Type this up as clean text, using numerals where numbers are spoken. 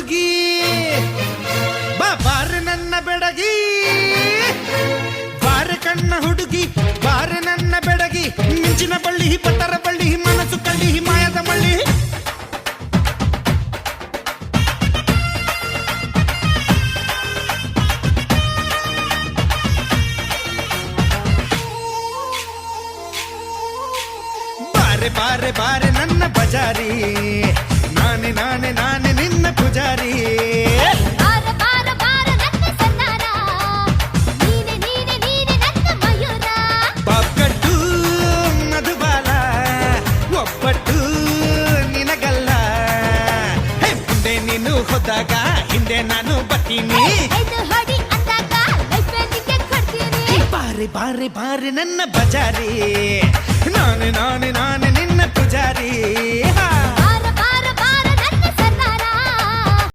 ಹುಡುಗಿ ಬಾರೆ ನನ್ನ ಬೆಡಗಿ ಬಾರೆ ಕಣ್ಣ ಹುಡುಗಿ ಬಾರೆ ನನ್ನ ಬೆಡಗಿ ಮಿಂಚಿನ ಬಳ್ಳಿ ಪತ್ತರ ಬಳ್ಳಿ ಮನಸ್ಸು ಕಳ್ಳಿ ಮಾಯದ ಮಳ್ಳಿ ಬಾರೆ ಬಾರೆ ನನ್ನ ಬಜಾರಿ ನಾನೆ ನಾನೆ ನಾನೆ ನಿನ್ನ ಪೂಜಾರಿ ಪಾಪ್ಕಟ್ಟು ಮಧುಬಾಲ ಒಬ್ಬಟ್ಟು ನಿನಗಲ್ಲ ಮುಂದೆ ನೀನು ಹೋದಾಗ ಹಿಂದೆ ನಾನು ಬರ್ತೀನಿ ಬಾರೆ ಬಾರೆ ಬಾರೆ ನನ್ನ ಬಜಾರಿ ನಾನೆ ನಾನೆ ನಾನೆ ನಿನ್ನ ಪೂಜಾರಿ